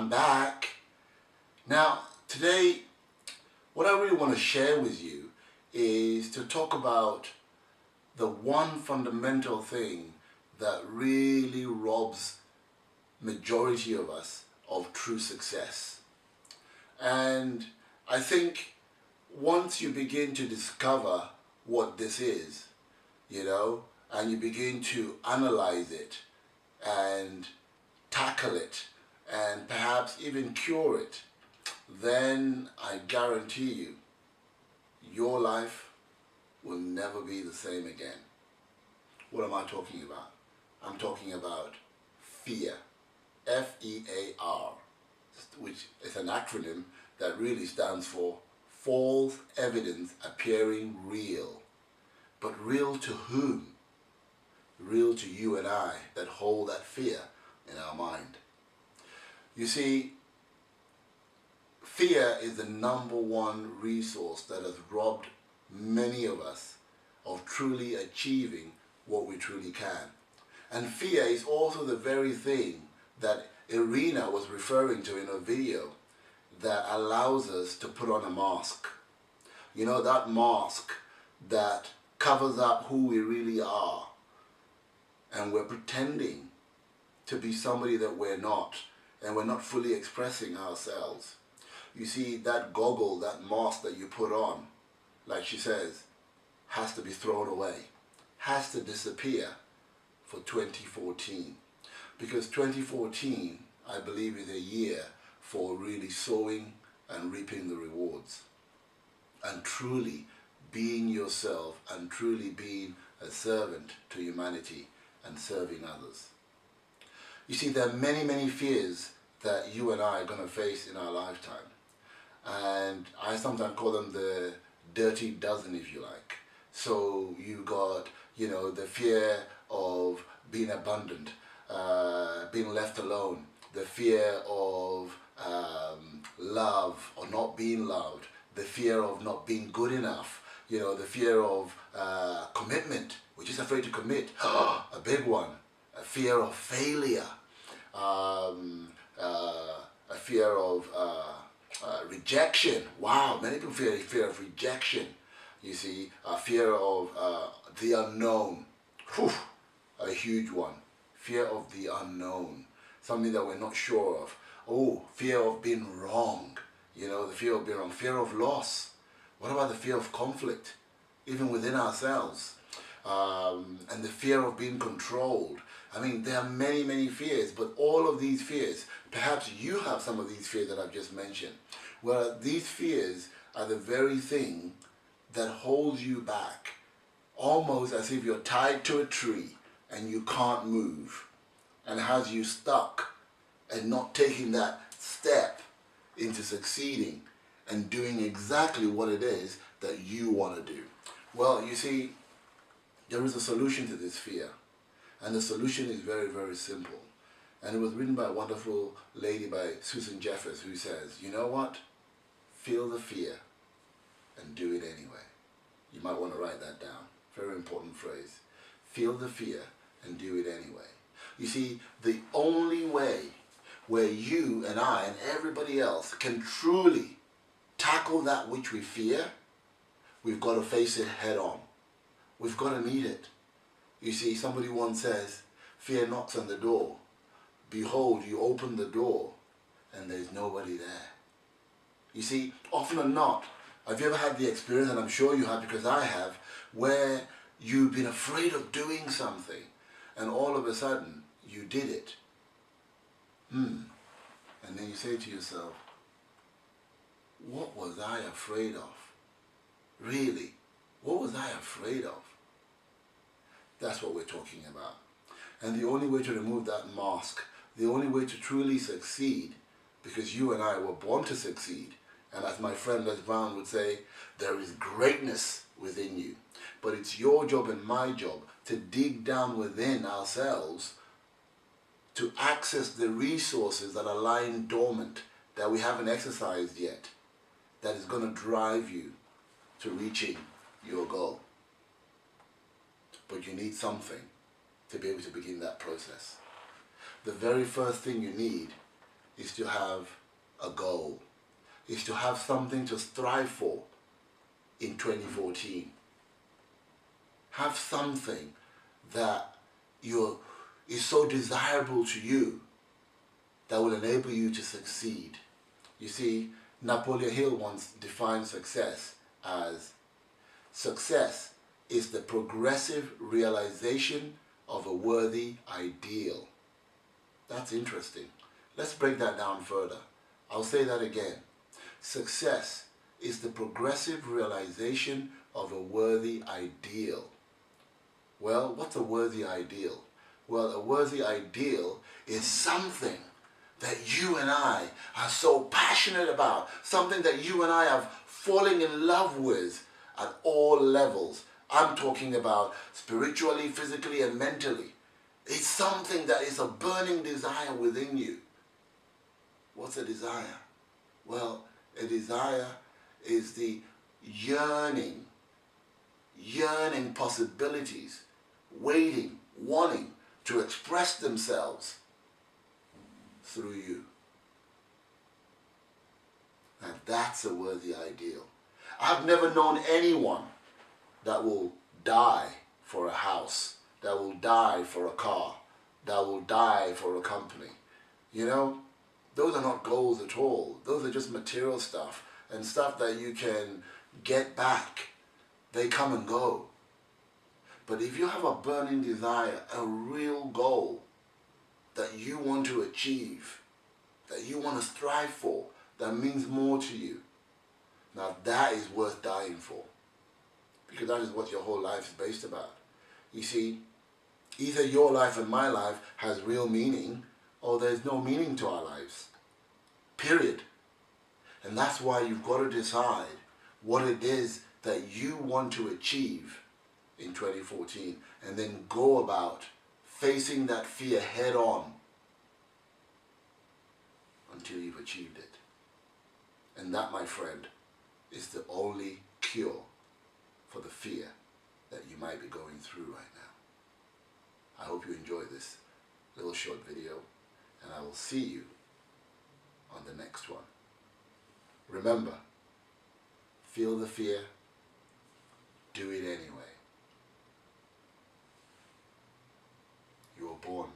I'm back. Now, today, what I really want to share with you is to talk about the one fundamental thing that really robs majority of us of true success. And I think once you begin to discover what this is, and you begin to analyze it and tackle it and perhaps even cure it, then I guarantee you, your life will never be the same again. What am I talking about? I'm talking about fear. F-E-A-R, which is an acronym that really stands for false evidence appearing real. But real to whom? Real to you and I that hold that fear in our mind. You see, fear is the number one resource that has robbed many of us of truly achieving what we truly can. And fear is also the very thing that Irina was referring to in a video that allows us to put on a mask. You know, that mask that covers up who we really are. And we're pretending to be somebody that we're not. And we're not fully expressing ourselves. You see, that goggle, that mask that you put on, like she says, has to be thrown away. Has to disappear for 2014. Because 2014, I believe, is a year for really sowing and reaping the rewards. And truly being yourself and truly being a servant to humanity and serving others. You see, there are many, many fears that you and I are going to face in our lifetime. And I sometimes call them the dirty dozen, if you like. So you got, the fear of being abandoned, being left alone, the fear of love or not being loved, the fear of not being good enough, the fear of commitment. We're just afraid to commit. A big one. A fear of failure. A fear of rejection. Wow, many people fear of rejection. You see, a fear of the unknown. Whew, a huge one. Fear of the unknown. Something that we're not sure of. Oh, fear of being wrong. The fear of being wrong. Fear of loss. What about the fear of conflict? Even within ourselves. And the fear of being controlled. I mean, there are many, many fears, but all of these fears, perhaps you have some of these fears that I've just mentioned. Well, these fears are the very thing that holds you back, almost as if you're tied to a tree and you can't move, and has you stuck and not taking that step into succeeding and doing exactly what it is that you want to do. Well, you see, there is a solution to this fear. And the solution is very, very simple. And it was written by a wonderful lady by Susan Jeffers, who says, you know what? Feel the fear and do it anyway. You might want to write that down. Very important phrase. Feel the fear and do it anyway. You see, the only way where you and I and everybody else can truly tackle that which we fear, we've got to face it head on. We've got to meet it. You see, somebody once says, fear knocks on the door. Behold, you open the door and there's nobody there. You see, often or not, have you ever had the experience, and I'm sure you have because I have, where you've been afraid of doing something and all of a sudden you did it. And then you say to yourself, what was I afraid of? Really, what was I afraid of? That's what we're talking about. And the only way to remove that mask, the only way to truly succeed, because you and I were born to succeed, and as my friend Les Brown would say, there is greatness within you. But it's your job and my job to dig down within ourselves to access the resources that are lying dormant, that we haven't exercised yet, that is going to drive you to reaching your goal. But you need something to be able to begin that process. The very first thing you need is to have a goal, is to have something to strive for in 2014. Have something that is so desirable to you that will enable you to succeed. You see, Napoleon Hill once defined success as success is the progressive realization of a worthy ideal. That's interesting. Let's break that down further. I'll say that again. Success is the progressive realization of a worthy ideal. Well, what's a worthy ideal? Well, a worthy ideal is something that you and I are so passionate about, something that you and I have fallen in love with at all levels. I'm talking about spiritually, physically, and mentally. It's something that is a burning desire within you. What's a desire? Well, a desire is the yearning possibilities, waiting, wanting to express themselves through you. And that's a worthy ideal. I've never known anyone that will die for a house, that will die for a car, that will die for a company. You know, those are not goals at all. Those are just material stuff and stuff that you can get back. They come and go. But if you have a burning desire, a real goal that you want to achieve, that you want to strive for, that means more to you, now that is worth dying for. Because that is what your whole life is based about. You see, either your life and my life has real meaning, or there's no meaning to our lives. Period. And that's why you've got to decide what it is that you want to achieve in 2014, and then go about facing that fear head on until you've achieved it. And that, my friend, is the only cure for the fear that you might be going through right now. I hope you enjoyed this little short video, and I will see you on the next one. Remember, feel the fear, do it anyway. You were born